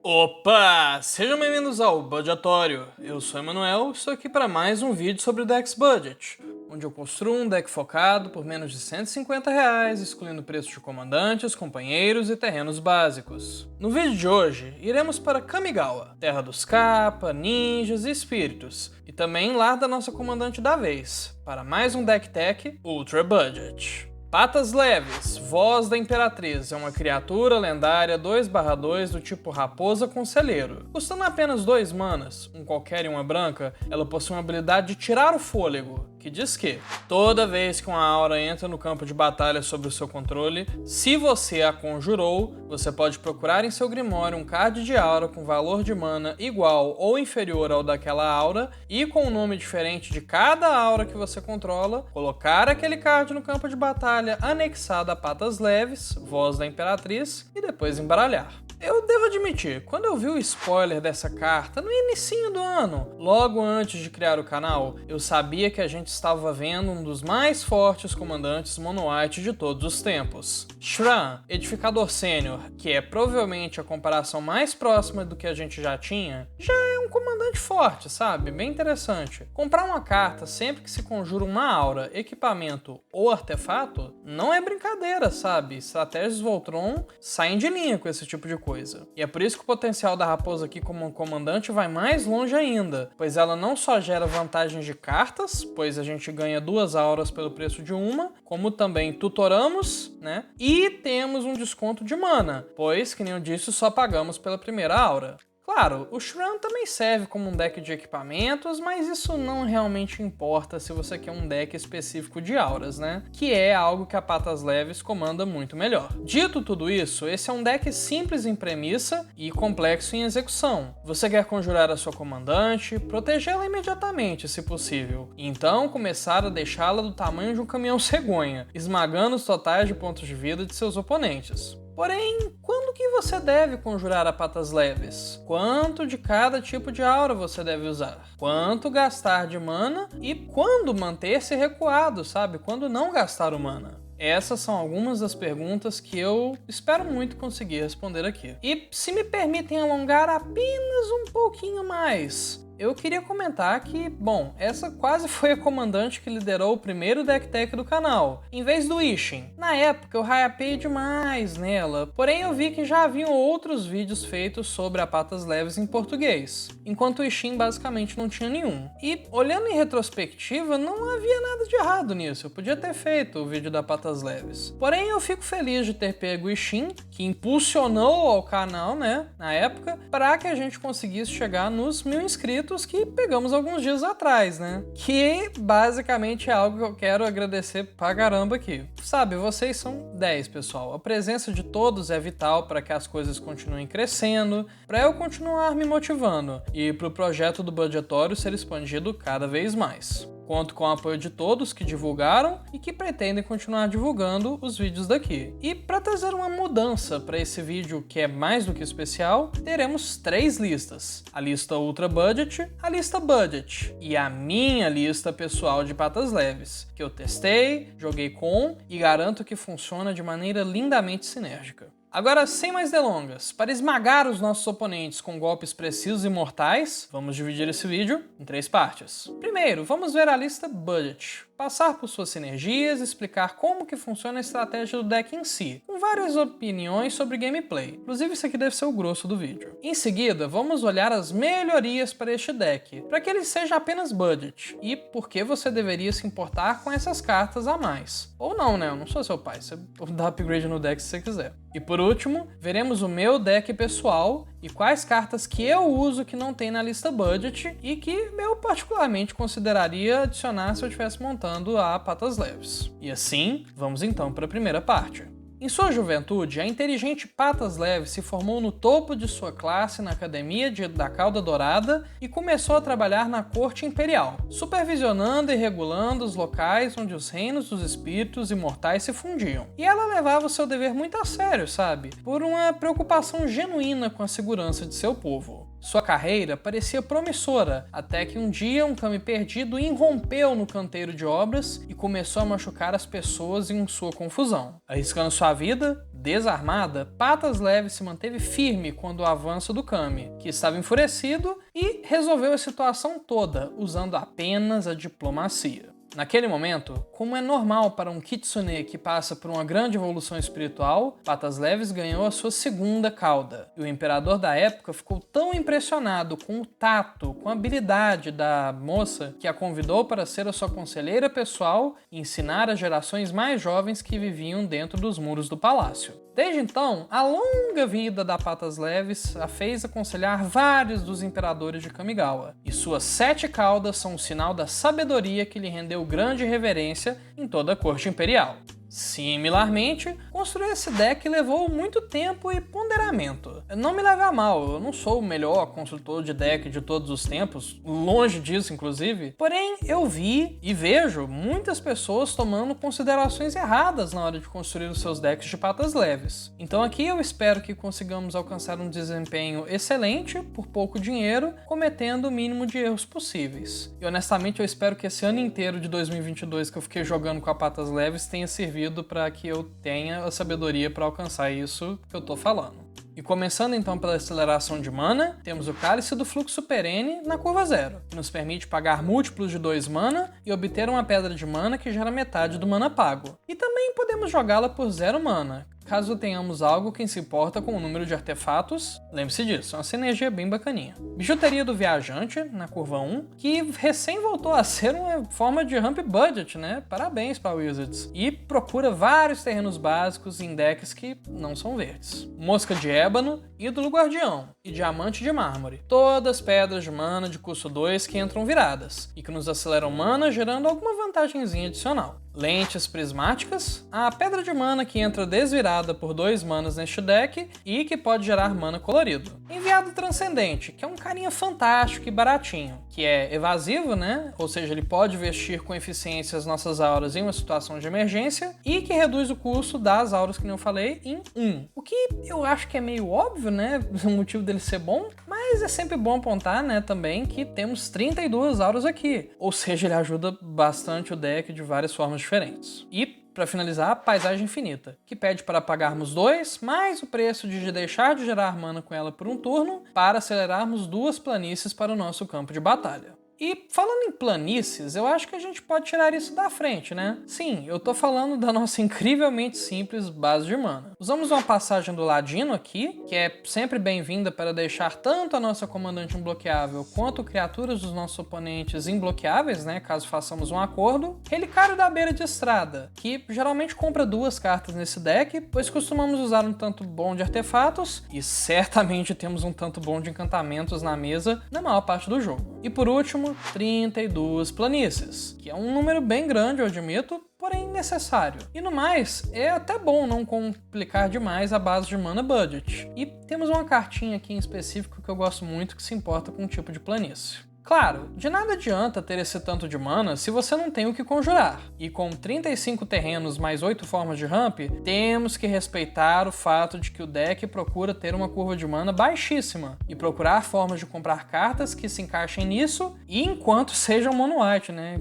Opa! Sejam bem-vindos ao Budgetório. Eu sou o Emanuel e estou aqui para mais um vídeo sobre o Decks Budget, onde eu construo um deck focado por menos de R$ 150, excluindo preços de comandantes, companheiros e terrenos básicos. No vídeo de hoje, iremos para Kamigawa, terra dos Kappa, ninjas e espíritos, e também lar da nossa comandante da vez, para mais um deck tech Ultra Budget. Patas Leves, Voz da Imperatriz, é uma criatura lendária 2/2 do tipo Raposa Conselheiro. Custando apenas 2 manas, um qualquer e uma branca, ela possui uma habilidade de tirar o fôlego, que diz que toda vez que uma aura entra no campo de batalha sob o seu controle, se você a conjurou, você pode procurar em seu grimório um card de aura com valor de mana igual ou inferior ao daquela aura e com um nome diferente de cada aura que você controla, colocar aquele card no campo de batalha anexado a Patas Leves, Voz da Imperatriz, e depois embaralhar. Eu devo admitir, quando eu vi o spoiler dessa carta no inicinho do ano, logo antes de criar o canal, eu sabia que a gente estava vendo um dos mais fortes comandantes mono-white de todos os tempos. Shran, Edificador Sênior, que é provavelmente a comparação mais próxima do que a gente já tinha, já é um comandante forte, sabe? Bem interessante. Comprar uma carta sempre que se conjura uma aura, equipamento ou artefato não é brincadeira, sabe? Estratégias Voltron saem de linha com esse tipo de coisa. E é por isso que o potencial da Raposa aqui como comandante vai mais longe ainda, pois ela não só gera vantagens de cartas, pois a gente ganha 2 auras pelo preço de uma, como também tutoramos, né? E temos um desconto de mana, pois, que nem eu disse, só pagamos pela primeira aura. Claro, o Shran também serve como um deck de equipamentos, mas isso não realmente importa se você quer um deck específico de auras, né? Que é algo que a Patas Leves comanda muito melhor. Dito tudo isso, esse é um deck simples em premissa e complexo em execução. Você quer conjurar a sua comandante, protegê-la imediatamente, se possível, e então começar a deixá-la do tamanho de um caminhão cegonha, esmagando os totais de pontos de vida de seus oponentes. Porém, quando que você deve conjurar a Patas Leves? Quanto de cada tipo de aura você deve usar? Quanto gastar de mana? E quando manter-se recuado, sabe? Quando não gastar o mana? Essas são algumas das perguntas que eu espero muito conseguir responder aqui. E se me permitem alongar apenas um pouquinho mais, eu queria comentar que, bom, essa quase foi a comandante que liderou o primeiro deck tech do canal, em vez do Ishin. Na época eu hypei demais nela, porém eu vi que já haviam outros vídeos feitos sobre a Patas Leves em português, enquanto o Ishin basicamente não tinha nenhum. E, olhando em retrospectiva, não havia nada de errado nisso, eu podia ter feito o vídeo da Patas Leves. Porém eu fico feliz de ter pego o Ishin, que impulsionou ao canal, né, na época, para que a gente conseguisse chegar nos 1000 inscritos que pegamos alguns dias atrás, né? Que basicamente é algo que eu quero agradecer pra caramba aqui. Sabe, vocês são 10, pessoal. A presença de todos é vital para que as coisas continuem crescendo, para eu continuar me motivando e para o projeto do Budgetório ser expandido cada vez mais. Conto com o apoio de todos que divulgaram e que pretendem continuar divulgando os vídeos daqui. E para trazer uma mudança para esse vídeo que é mais do que especial, teremos 3 listas. A lista Ultra Budget, a lista Budget e a minha lista pessoal de Patas Leves, que eu testei, joguei com e garanto que funciona de maneira lindamente sinérgica. Agora, sem mais delongas, para esmagar os nossos oponentes com golpes precisos e mortais, vamos dividir esse vídeo em 3 partes. Primeiro, vamos ver a lista Budget, passar por suas sinergias e explicar como que funciona a estratégia do deck em si, com várias opiniões sobre gameplay. Inclusive, isso aqui deve ser o grosso do vídeo. Em seguida, vamos olhar as melhorias para este deck, para que ele seja apenas Budget, e por que você deveria se importar com essas cartas a mais. Ou não, né? Eu não sou seu pai, você dá upgrade no deck se você quiser. E por último, veremos o meu deck pessoal e quais cartas que eu uso que não tem na lista Budget e que eu particularmente consideraria adicionar se eu estivesse montando a Patas Leves. E assim, vamos então para a primeira parte. Em sua juventude, a inteligente Patas Leves se formou no topo de sua classe na Academia da Cauda Dourada e começou a trabalhar na Corte Imperial, supervisionando e regulando os locais onde os reinos dos espíritos imortais se fundiam. E ela levava o seu dever muito a sério, sabe? Por uma preocupação genuína com a segurança de seu povo. Sua carreira parecia promissora, até que um dia um Kami perdido irrompeu no canteiro de obras e começou a machucar as pessoas em sua confusão. Arriscando sua vida, desarmada, Patas Leves se manteve firme quando o avanço do Kami, que estava enfurecido, e resolveu a situação toda, usando apenas a diplomacia. Naquele momento, como é normal para um Kitsune que passa por uma grande evolução espiritual, Patas Leves ganhou a sua segunda cauda. E o imperador da época ficou tão impressionado com o tato, com a habilidade da moça, que a convidou para ser a sua conselheira pessoal e ensinar as gerações mais jovens que viviam dentro dos muros do palácio. Desde então, a longa vida da Patas Leves a fez aconselhar vários dos imperadores de Kamigawa, e suas 7 caudas são um sinal da sabedoria que lhe rendeu grande reverência em toda a corte imperial. Similarmente, construir esse deck levou muito tempo e ponderamento. Não me leve a mal, eu não sou o melhor construtor de deck de todos os tempos, longe disso inclusive, porém eu vi e vejo muitas pessoas tomando considerações erradas na hora de construir os seus decks de Patas Leves. Então aqui eu espero que consigamos alcançar um desempenho excelente por pouco dinheiro, cometendo o mínimo de erros possíveis. E honestamente eu espero que esse ano inteiro de 2022 que eu fiquei jogando com a Patas Leves tenha servido para que eu tenha a sabedoria para alcançar isso que eu tô falando. E começando então pela aceleração de mana, temos o Cálice do Fluxo Perene na curva 0, que nos permite pagar múltiplos de 2 mana e obter uma pedra de mana que gera metade do mana pago. E também podemos jogá-la por 0 mana, caso tenhamos algo que se importa com o número de artefatos. Lembre-se disso, é uma sinergia bem bacaninha. Bijuteria do Viajante, na curva 1, que recém voltou a ser uma forma de ramp budget, né? Parabéns para Wizards. E procura vários terrenos básicos em decks que não são verdes. Mosca de Ébano, Ídolo Guardião e Diamante de Mármore. Todas pedras de mana de custo 2 que entram viradas e que nos aceleram mana, gerando alguma vantagenzinha adicional. Lentes prismáticas, a pedra de mana que entra desvirada por 2 manas neste deck e que pode gerar mana colorido. Enviado Transcendente, que é um carinha fantástico e baratinho, que é evasivo, né? Ou seja, ele pode vestir com eficiência as nossas auras em uma situação de emergência e que reduz o custo das auras, que nem eu falei, em 1. O que eu acho que é meio óbvio, né? O motivo dele ser bom, mas é sempre bom apontar, né, também que temos 32 auras aqui. Ou seja, ele ajuda bastante o deck de várias formas diferentes. E, para finalizar, Paisagem Infinita, que pede para pagarmos 2, mais o preço de deixar de gerar mana com ela por um turno, para acelerarmos 2 planícies para o nosso campo de batalha. E falando em planícies, eu acho que a gente pode tirar isso da frente, né? Sim, eu tô falando da nossa incrivelmente simples base de mana. Usamos uma passagem do Ladino aqui, que é sempre bem-vinda para deixar tanto a nossa comandante imbloqueável quanto criaturas dos nossos oponentes imbloqueáveis, né? Caso façamos um acordo. Relicário da Beira de Estrada, que geralmente compra 2 cartas nesse deck, pois costumamos usar um tanto bom de artefatos e certamente temos um tanto bom de encantamentos na mesa na maior parte do jogo. E por último, 32 planícies, que é um número bem grande, eu admito, porém necessário. E no mais, é até bom não complicar demais a base de mana budget. E temos uma cartinha aqui em específico que eu gosto muito que se importa com o tipo de planície. Claro, de nada adianta ter esse tanto de mana se você não tem o que conjurar. E com 35 terrenos mais 8 formas de ramp, temos que respeitar o fato de que o deck procura ter uma curva de mana baixíssima e procurar formas de comprar cartas que se encaixem nisso e enquanto sejam mono white, né?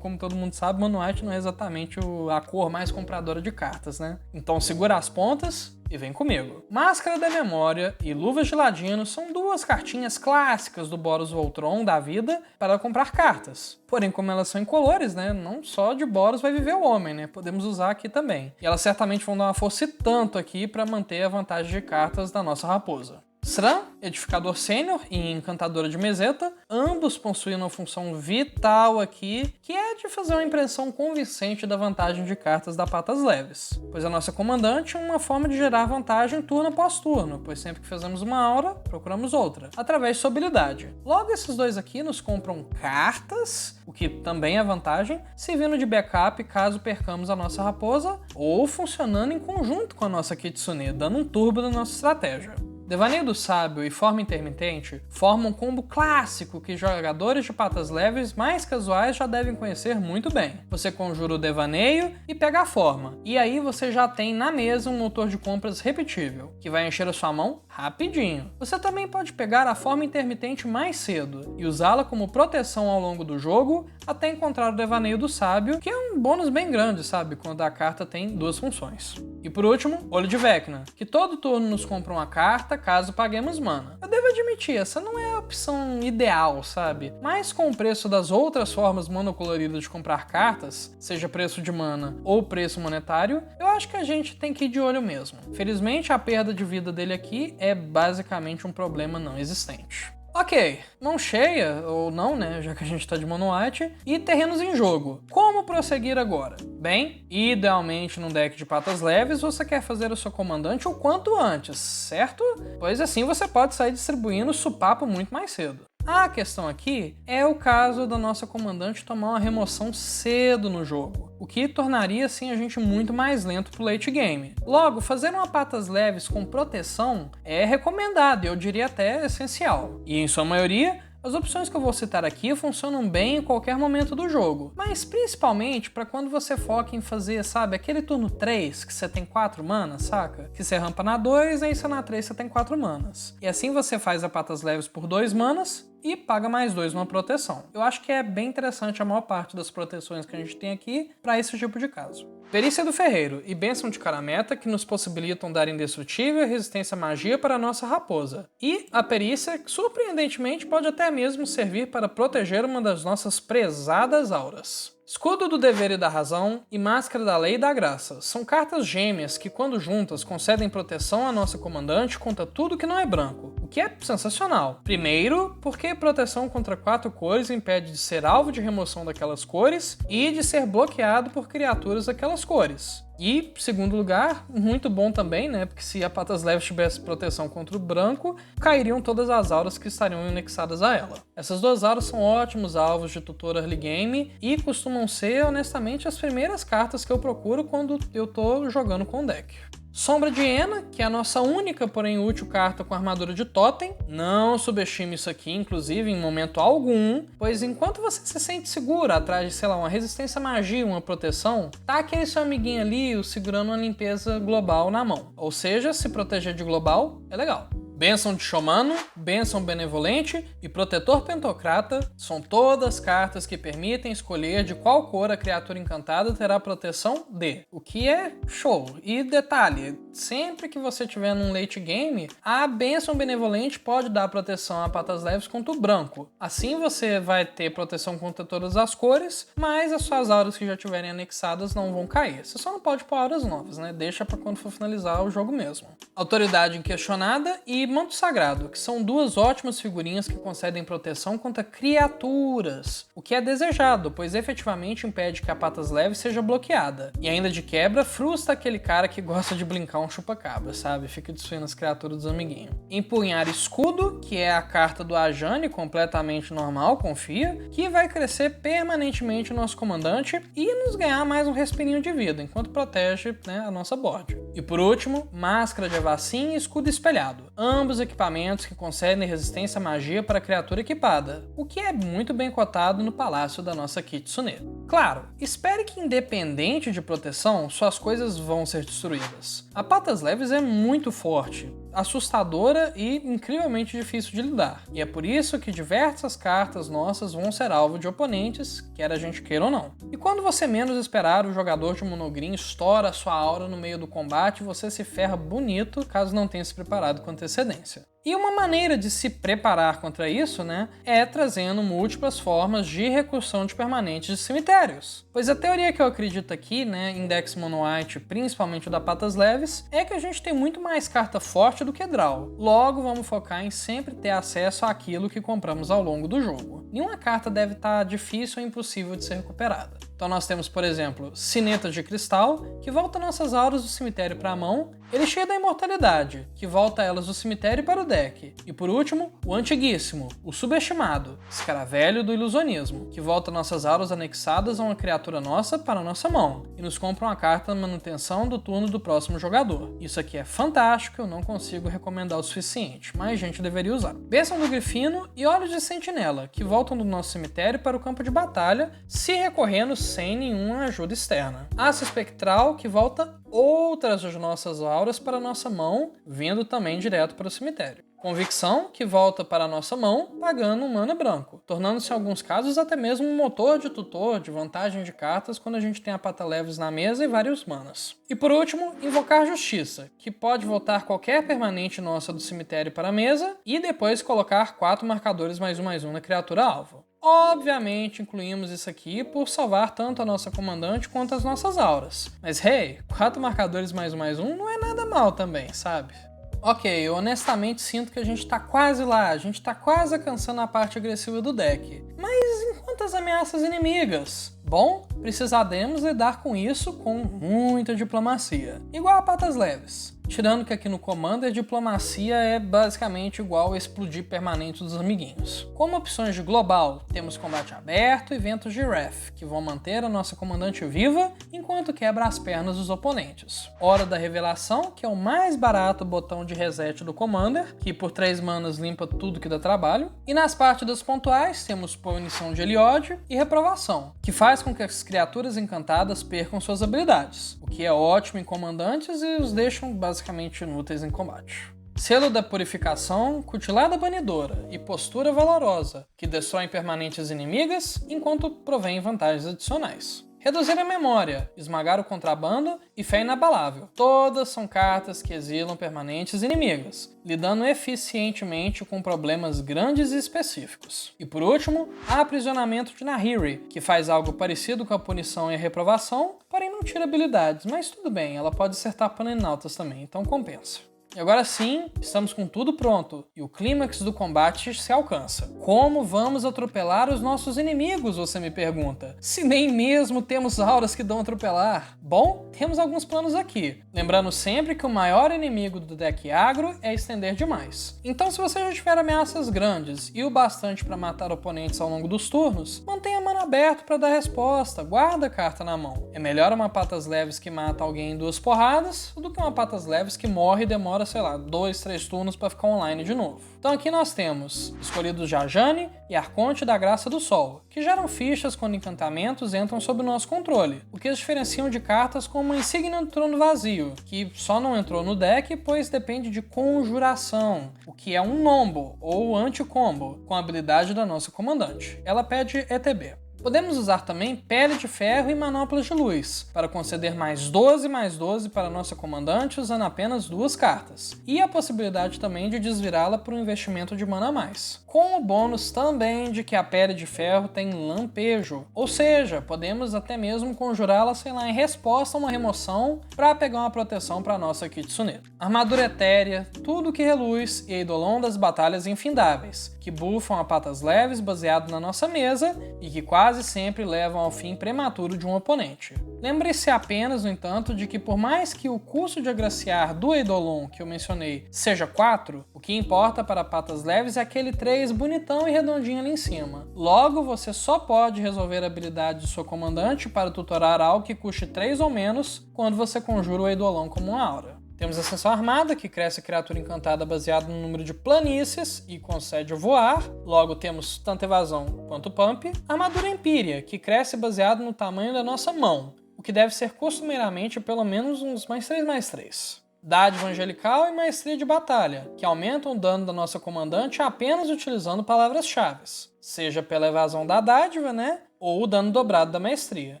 Como todo mundo sabe, mono white não é exatamente a cor mais compradora de cartas, né? Então segura as pontas e vem comigo. Máscara da Memória e Luvas de Ladino são 2 cartinhas clássicas do Boros Voltron da vida para comprar cartas. Porém, como elas são incolores, né, não só de Boros vai viver o homem, né, podemos usar aqui também. E elas certamente vão dar uma força e tanto aqui para manter a vantagem de cartas da nossa raposa. Sran, Edificador Sênior e Encantadora de Meseta, ambos possuem uma função vital aqui, que é de fazer uma impressão convincente da vantagem de cartas da Patas Leves, pois a nossa comandante é uma forma de gerar vantagem turno após turno, pois sempre que fazemos uma aura, procuramos outra, através de sua habilidade. Logo, esses 2 aqui nos compram cartas, o que também é vantagem, servindo de backup caso percamos a nossa raposa, ou funcionando em conjunto com a nossa Kitsune, dando um turbo na nossa estratégia. Devaneio do Sábio e Forma Intermitente formam um combo clássico que jogadores de patas leves mais casuais já devem conhecer muito bem. Você conjura o devaneio e pega a forma, e aí você já tem na mesa um motor de compras repetível, que vai encher a sua mão rapidinho. Você também pode pegar a forma intermitente mais cedo e usá-la como proteção ao longo do jogo até encontrar o Devaneio do Sábio, que é um bônus bem grande, sabe, quando a carta tem duas funções. E por último, Olho de Vecna, que todo turno nos compra uma carta caso paguemos mana. Eu devo admitir, essa não é a opção ideal, sabe? Mas com o preço das outras formas monocoloridas de comprar cartas, seja preço de mana ou preço monetário, eu acho que a gente tem que ir de olho mesmo. Felizmente, a perda de vida dele aqui é basicamente um problema não existente. Ok, mão cheia, ou não, né, já que a gente tá de mono white, e terrenos em jogo. Como prosseguir agora? Bem, idealmente num deck de patas leves você quer fazer o seu comandante o quanto antes, certo? Pois assim você pode sair distribuindo supapo muito mais cedo. A questão aqui é o caso da nossa comandante tomar uma remoção cedo no jogo, o que tornaria assim a gente muito mais lento pro late game. Logo, fazer uma patas leves com proteção é recomendado e eu diria até essencial. E em sua maioria, as opções que eu vou citar aqui funcionam bem em qualquer momento do jogo, mas principalmente para quando você foca em fazer, sabe, aquele turno 3 que você tem 4 manas, saca? Que você rampa na 2, aí você na 3 você tem 4 manas. E assim você faz a patas leves por 2 manas e paga mais 2 numa proteção. Eu acho que é bem interessante a maior parte das proteções que a gente tem aqui para esse tipo de caso. Perícia do Ferreiro e Bênção de Carameta, que nos possibilitam dar indestrutível e resistência à magia para a nossa raposa. E a perícia, que surpreendentemente pode até mesmo servir para proteger uma das nossas prezadas auras. Escudo do Dever e da Razão e Máscara da Lei e da Graça são cartas gêmeas que, quando juntas, concedem proteção à nossa comandante contra tudo que não é branco, o que é sensacional. Primeiro, porque proteção contra 4 cores impede de ser alvo de remoção daquelas cores e de ser bloqueado por criaturas daquelas cores. E, segundo lugar, muito bom também, né? Porque se a patas leves tivesse proteção contra o branco, cairiam todas as auras que estariam anexadas a ela. Essas duas auras são ótimos alvos de tutor early game e costumam ser, honestamente, as primeiras cartas que eu procuro quando eu tô jogando com o deck. Sombra de Hiena, que é a nossa única, porém útil carta com armadura de totem. Não subestime isso aqui, inclusive, em momento algum, pois enquanto você se sente segura atrás de, sei lá, uma resistência à magia, uma proteção, tá aquele seu amiguinho ali segurando uma limpeza global na mão. Ou seja, se proteger de global é legal. Bênção de Xomano, Bênção Benevolente e Protetor Pentocrata são todas cartas que permitem escolher de qual cor a criatura encantada terá proteção de, o que é show. E detalhe, sempre que você tiver num late game, a Bênção Benevolente pode dar proteção a patas leves contra o branco. Assim você vai ter proteção contra todas as cores, mas as suas auras que já tiverem anexadas não vão cair. Você só não pode pôr auras novas, né? Deixa pra quando for finalizar o jogo mesmo. Autoridade Inquestionada e Manto Sagrado, que são duas ótimas figurinhas que concedem proteção contra criaturas, o que é desejado, pois efetivamente impede que a patas leves seja bloqueada. E ainda de quebra, frustra aquele cara que gosta de brincar um chupa-cabra, sabe? Fica destruindo as criaturas dos amiguinhos. Empunhar Escudo, que é a carta do Ajani, completamente normal, confia, que vai crescer permanentemente o nosso comandante e nos ganhar mais um respirinho de vida, enquanto protege, né, a nossa board. E por último, Máscara de Avacyn e Escudo Espelhado. Ambos equipamentos que concedem resistência à magia para a criatura equipada, o que é muito bem cotado no palácio da nossa Kitsune. Claro, espere que independente de proteção, suas coisas vão ser destruídas. A patas leves é muito forte, assustadora e incrivelmente difícil de lidar. E é por isso que diversas cartas nossas vão ser alvo de oponentes, quer a gente queira ou não. E quando você menos esperar, o jogador de monogreen estoura sua aura no meio do combate e você se ferra bonito caso não tenha se preparado com antecedência. E uma maneira de se preparar contra isso, né, é trazendo múltiplas formas de recursão de permanentes de cemitérios. Pois a teoria que eu acredito aqui, né, em decks mono white, principalmente o da patas leves, é que a gente tem muito mais carta forte do que draw. Logo, vamos focar em sempre ter acesso àquilo que compramos ao longo do jogo. Nenhuma carta deve estar difícil ou impossível de ser recuperada. Então nós temos, por exemplo, Sineta de Cristal, que volta nossas auras do cemitério para a mão Elixir da Imortalidade, que volta elas do cemitério para o deck. E por último, o Antiguíssimo, o Subestimado, Escaravelho do Ilusionismo, que volta nossas auras anexadas a uma criatura nossa para nossa mão, e nos compra uma carta na manutenção do turno do próximo jogador. Isso aqui é fantástico, eu não consigo recomendar o suficiente, mas gente deveria usar. Bênção do Grifino e Olhos de Sentinela, que voltam do nosso cemitério para o campo de batalha, se recorrendo sem nenhuma ajuda externa. Aço Espectral, que volta outras de nossas auras para nossa mão, vindo também direto para o cemitério. Convicção, que volta para a nossa mão, pagando um mana branco, tornando-se em alguns casos até mesmo um motor de tutor de vantagem de cartas quando a gente tem a pata leves na mesa e vários manas. E por último, Invocar Justiça, que pode voltar qualquer permanente nossa do cemitério para a mesa e depois colocar 4 marcadores +1/+1 na criatura alvo. Obviamente incluímos isso aqui por salvar tanto a nossa comandante quanto as nossas auras. Mas hey, 4 marcadores +1/+1 não é nada mal também, sabe? Ok, eu honestamente sinto que a gente tá quase lá, a gente tá quase alcançando a parte agressiva do deck. Mas em quantas ameaças inimigas? Bom, precisaremos lidar com isso com muita diplomacia. Igual a patas leves. Tirando que aqui no Commander, diplomacia é basicamente igual a explodir permanente dos amiguinhos. Como opções de global, temos combate aberto e ventos de Wrath, que vão manter a nossa comandante viva enquanto quebra as pernas dos oponentes. Hora da Revelação, que é o mais barato botão de reset do Commander, que por 3 manas limpa tudo que dá trabalho. E nas partidas pontuais, temos Punição de Eliod e Reprovação, que faz com que as criaturas encantadas percam suas habilidades, o que é ótimo em comandantes e os deixam basicamente inúteis em combate. Selo da Purificação, Cutilada Banidora e Postura Valorosa, que destroem permanentes inimigas enquanto provém vantagens adicionais. Reduzir a Memória, Esmagar o Contrabando e Fé Inabalável. Todas são cartas que exilam permanentes inimigas, lidando eficientemente com problemas grandes e específicos. E por último, Aprisionamento de Nahiri, que faz algo parecido com a Punição e a Reprovação, porém não tira habilidades, mas tudo bem, ela pode acertar Planaltas também, então compensa. E agora sim, estamos com tudo pronto, e o clímax do combate se alcança. Como vamos atropelar os nossos inimigos, você me pergunta? Se nem mesmo temos auras que dão atropelar. Bom, temos alguns planos aqui. Lembrando sempre que o maior inimigo do deck agro é estender demais. Então se você já tiver ameaças grandes e o bastante para matar oponentes ao longo dos turnos, mantenha a mana aberto para dar resposta, guarda a carta na mão. É melhor uma patas leves que mata alguém em 2 porradas do que uma patas leves que morre e demora, sei lá, 2, 3 turnos para ficar online de novo. Então aqui nós temos escolhidos Jajane e Arconte da Graça do Sol, que geram fichas quando encantamentos entram sob o nosso controle, o que os diferenciam de cartas como a Insígnia do Trono Vazio, que só não entrou no deck pois depende de Conjuração, o que é um Nombo ou anti-combo, com a habilidade da nossa comandante. Ela pede ETB. Podemos usar também Pele de Ferro e Manoplas de Luz, para conceder +12/+12 para nossa comandante usando apenas 2 cartas, e a possibilidade também de desvirá-la por um investimento de mana a mais. Com o bônus também de que a Pele de Ferro tem Lampejo, ou seja, podemos até mesmo conjurá-la, sei lá, em resposta a uma remoção para pegar uma proteção para nossa Kitsune. Armadura Etérea, tudo que reluz e Eidolon das Batalhas Infindáveis, que buffam a patas leves baseado na nossa mesa e que quase sempre levam ao fim prematuro de um oponente. Lembre-se apenas, no entanto, de que por mais que o custo de agraciar do Eidolon que eu mencionei seja 4, o que importa para patas leves é aquele 3 bonitão e redondinho ali em cima. Logo, você só pode resolver a habilidade de sua comandante para tutorar algo que custe 3 ou menos quando você conjura o Eidolon como uma aura. Temos Ascensão Armada, que cresce a criatura encantada baseado no número de planícies e concede voar. Logo temos tanto evasão quanto pump. Armadura Empírea, que cresce baseado no tamanho da nossa mão, o que deve ser costumeiramente pelo menos uns +3/+3. Dádiva Angelical e Maestria de Batalha, que aumentam o dano da nossa comandante apenas utilizando palavras-chave, seja pela evasão da dádiva, ou o dano dobrado da maestria,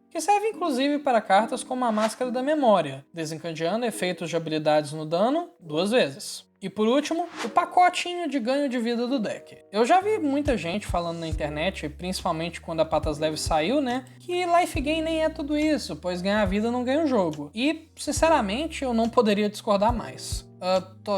que serve inclusive para cartas como a Máscara da Memória, desencadeando efeitos de habilidades no dano 2 vezes. E por último, o pacotinho de ganho de vida do deck. Eu já vi muita gente falando na internet, principalmente quando a Patas Leves saiu, que Life Gain nem é tudo isso, pois ganhar vida não ganha o jogo. E, sinceramente, eu não poderia discordar mais.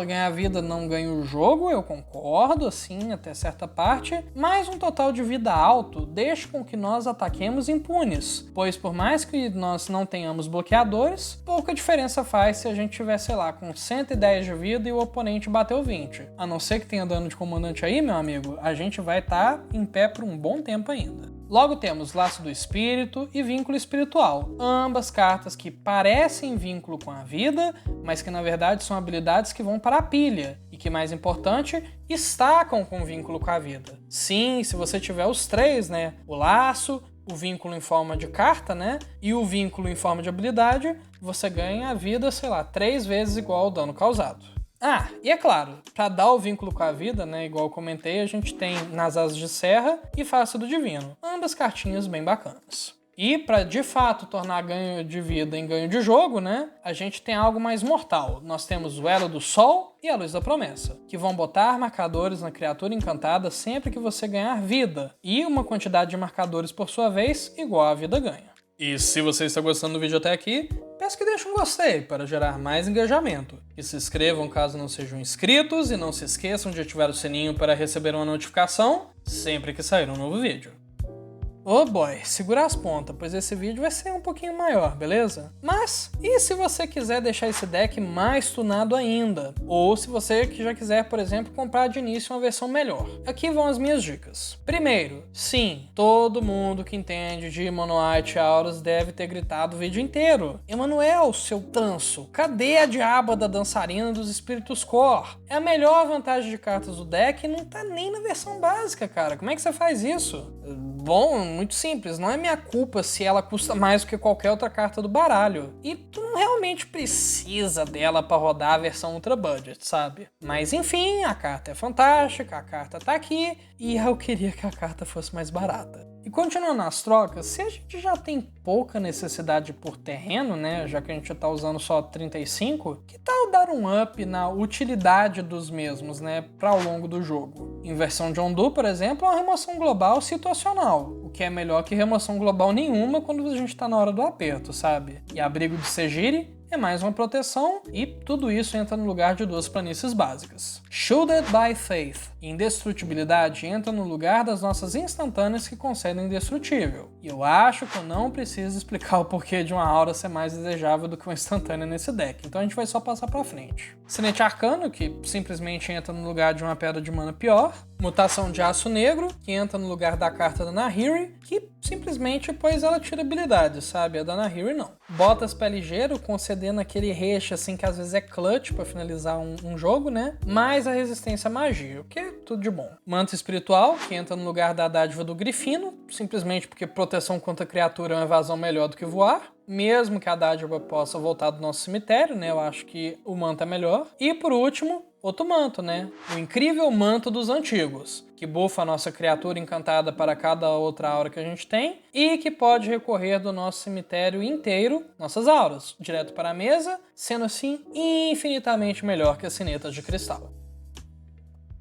Ganhar vida não ganha o jogo, eu concordo, assim, até certa parte, mas um total de vida alto deixa com que nós ataquemos impunes, pois por mais que nós não tenhamos bloqueadores, pouca diferença faz se a gente tiver, sei lá, com 110 de vida e o oponente bateu 20. A não ser que tenha dano de comandante aí, meu amigo, a gente vai estar em pé por um bom tempo ainda. Logo temos Laço do Espírito e Vínculo Espiritual, ambas cartas que parecem vínculo com a vida, mas que na verdade são habilidades que vão para a pilha e que, mais importante, estacam com vínculo com a vida. Sim, se você tiver os três, né? O laço, o vínculo em forma de carta, né? E o vínculo em forma de habilidade, você ganha a vida, sei lá, 3 vezes igual ao dano causado. E é claro, para dar o vínculo com a vida, né, igual eu comentei, a gente tem Nas Asas de Serra e Face do Divino, ambas cartinhas bem bacanas. E para de fato tornar ganho de vida em ganho de jogo, né, a gente tem algo mais mortal. Nós temos o Elo do Sol e a Luz da Promessa, que vão botar marcadores na criatura encantada sempre que você ganhar vida, e uma quantidade de marcadores por sua vez igual a vida ganha. E se você está gostando do vídeo até aqui, peço que deixe um gostei para gerar mais engajamento. E se inscrevam caso não sejam inscritos e não se esqueçam de ativar o sininho para receber uma notificação sempre que sair um novo vídeo. Oh boy, segura as pontas, pois esse vídeo vai ser um pouquinho maior, beleza? Mas, e se você quiser deixar esse deck mais tunado ainda? Ou se você já quiser, por exemplo, comprar de início uma versão melhor? Aqui vão as minhas dicas. Primeiro, sim, todo mundo que entende de Mono White Auras deve ter gritado o vídeo inteiro. Emanuel, seu tanso, cadê a diaba da dançarina dos Espíritos Core? É a melhor vantagem de cartas do deck e não tá nem na versão básica, cara. Como é que você faz isso? Bom, muito simples, não é minha culpa se ela custa mais do que qualquer outra carta do baralho. E tu não realmente precisa dela pra rodar a versão Ultra Budget, sabe? Mas enfim, a carta é fantástica, a carta tá aqui, e eu queria que a carta fosse mais barata. E continuando as trocas, se a gente já tem pouca necessidade por terreno, né, já que a gente tá usando só 35, que tal dar um up na utilidade dos mesmos, né, para ao longo do jogo? Em versão de Ondu, por exemplo, é uma remoção global situacional, o que é melhor que remoção global nenhuma quando a gente tá na hora do aperto, sabe? E abrigo de Segiri é mais uma proteção, e tudo isso entra no lugar de 2 planícies básicas. Shielded by Faith, indestrutibilidade, entra no lugar das nossas instantâneas que concedem indestrutível. E eu acho que eu não preciso explicar o porquê de uma aura ser mais desejável do que uma instantânea nesse deck, então a gente vai só passar pra frente. Sinete Arcano, que simplesmente entra no lugar de uma pedra de mana pior. Mutação de Aço Negro, que entra no lugar da carta da Nahiri, que simplesmente, pois ela tira habilidade, sabe? A da Nahiri não. Botas Pé Ligeiro, concedendo aquele reche assim que às vezes é clutch pra finalizar um jogo, né? Mais a resistência à magia, o que é tudo de bom. Manto Espiritual, que entra no lugar da dádiva do Grifino, simplesmente porque proteção contra criatura é uma evasão melhor do que voar. Mesmo que a dádiva possa voltar do nosso cemitério, né? Eu acho que o manto é melhor. E por último, outro manto, né? O incrível Manto dos Antigos, que buffa a nossa criatura encantada para cada outra aura que a gente tem e que pode recorrer do nosso cemitério inteiro, nossas auras, direto para a mesa, sendo assim infinitamente melhor que as sinetas de cristal.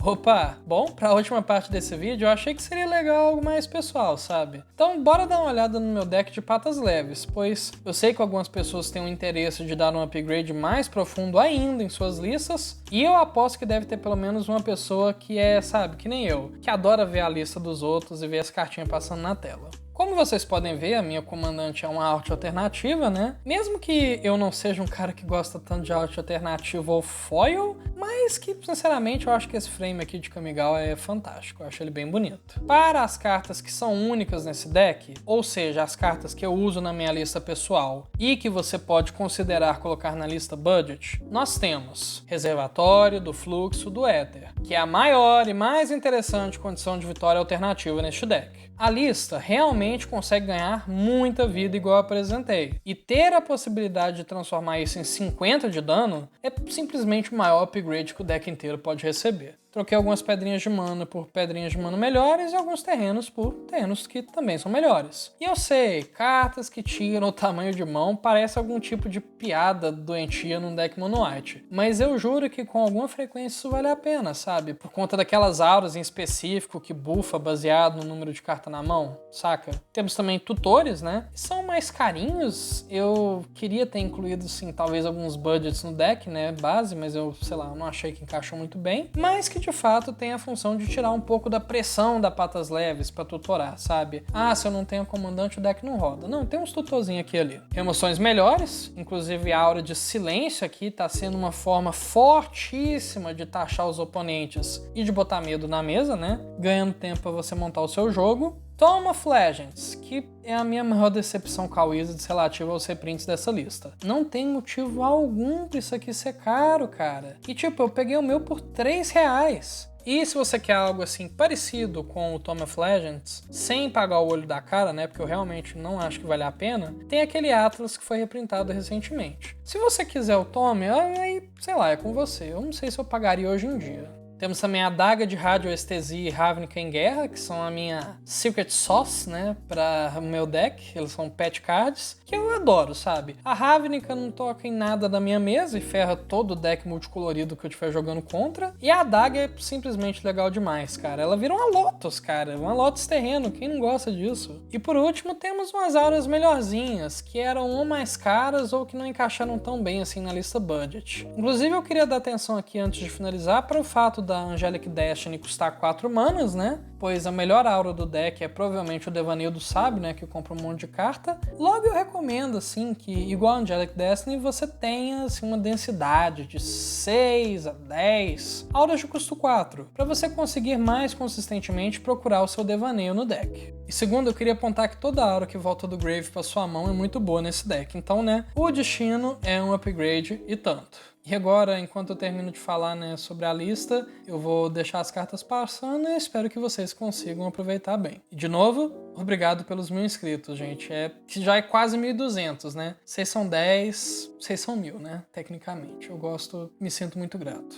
Opa, bom, para a última parte desse vídeo eu achei que seria legal algo mais pessoal, sabe? Então bora dar uma olhada no meu deck de patas leves, pois eu sei que algumas pessoas têm um interesse de dar um upgrade mais profundo ainda em suas listas, e eu aposto que deve ter pelo menos uma pessoa que é, sabe, que nem eu, que adora ver a lista dos outros e ver as cartinhas passando na tela. Como vocês podem ver, a minha comandante é uma arte alternativa, né? Mesmo que eu não seja um cara que gosta tanto de arte alternativa ou foil, mas que, sinceramente, eu acho que esse frame aqui de Kamigawa é fantástico, eu acho ele bem bonito. Para as cartas que são únicas nesse deck, ou seja, as cartas que eu uso na minha lista pessoal e que você pode considerar colocar na lista budget, nós temos Reservatório, do Fluxo, do Éter, que é a maior e mais interessante condição de vitória alternativa neste deck. A lista realmente consegue ganhar muita vida igual eu apresentei, e ter a possibilidade de transformar isso em 50 de dano é simplesmente o maior upgrade que o deck inteiro pode receber. Troquei algumas pedrinhas de mana por pedrinhas de mana melhores e alguns terrenos por terrenos que também são melhores. E eu sei, cartas que tiram o tamanho de mão parece algum tipo de piada doentia num deck mono white. Mas eu juro que com alguma frequência isso vale a pena, sabe? Por conta daquelas auras em específico que bufa baseado no número de carta na mão, saca? Temos também tutores, né? Que são mais carinhos. Eu queria ter incluído, sim, talvez alguns budgets no deck, né? Base, mas eu, sei lá, não achei que encaixou muito bem. Mas que de fato tem a função de tirar um pouco da pressão da patas leves pra tutorar, sabe? Ah, se eu não tenho comandante, o deck não roda. Não, tem uns tutorzinhos aqui e ali. Emoções melhores, inclusive a aura de silêncio aqui tá sendo uma forma fortíssima de taxar os oponentes e de botar medo na mesa, né? Ganhando tempo pra você montar o seu jogo. Tome of Legends, que é a minha maior decepção com a Wizards relativa aos reprints dessa lista. Não tem motivo algum pra isso aqui ser caro, cara. E tipo, eu peguei o meu por R$3. E se você quer algo assim parecido com o Tome of Legends, sem pagar o olho da cara, né, porque eu realmente não acho que vale a pena, tem aquele Atlas que foi reprintado recentemente. Se você quiser o Tome, aí, sei lá, é com você. Eu não sei se eu pagaria hoje em dia. Temos também a Daga de Radioestesia e Ravnica em Guerra, que são a minha Secret Sauce, né, para o meu deck. Eles são pet cards, que eu adoro, sabe? A Ravnica não toca em nada da minha mesa e ferra todo o deck multicolorido que eu estiver jogando contra. E a Daga é simplesmente legal demais, cara. Ela vira uma Lotus, cara. Uma Lotus terreno, quem não gosta disso? E por último, temos umas auras melhorzinhas, que eram ou mais caras ou que não encaixaram tão bem assim na lista budget. Inclusive, eu queria dar atenção aqui antes de finalizar para o fato da Angelic Destiny custar 4 manas, né? Pois a melhor aura do deck é provavelmente o Devaneio do Sábio, né? Que compra um monte de carta. Logo eu recomendo, assim, que igual a Angelic Destiny, você tenha, assim, uma densidade de 6 a 10 auras de custo 4, para você conseguir mais consistentemente procurar o seu Devaneio no deck. E segundo, eu queria apontar que toda aura que volta do Grave para sua mão é muito boa nesse deck. Então, né? O Destino é um upgrade e tanto. E agora, enquanto eu termino de falar, né, sobre a lista, eu vou deixar as cartas passando e espero que vocês consigam aproveitar bem. E de novo, obrigado pelos 1000 inscritos, gente. Que já é quase 1.200, né? Vocês são 10, vocês são 1000, né? Tecnicamente. Eu gosto, me sinto muito grato.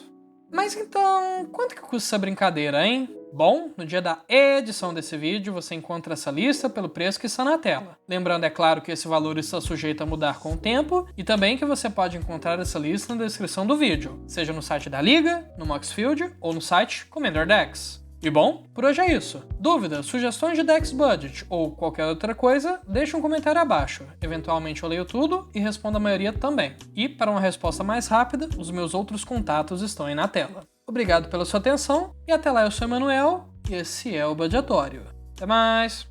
Mas então, quanto que custa essa brincadeira, hein? Bom, no dia da edição desse vídeo você encontra essa lista pelo preço que está na tela. Lembrando, é claro, que esse valor está sujeito a mudar com o tempo e também que você pode encontrar essa lista na descrição do vídeo, seja no site da Liga, no Moxfield ou no site Commander Decks. E bom, por hoje é isso. Dúvidas, sugestões de decks budget ou qualquer outra coisa, deixa um comentário abaixo. Eventualmente eu leio tudo e respondo a maioria também. E para uma resposta mais rápida, os meus outros contatos estão aí na tela. Obrigado pela sua atenção e até lá, eu sou o Emanuel e esse é o Budgetório. Até mais!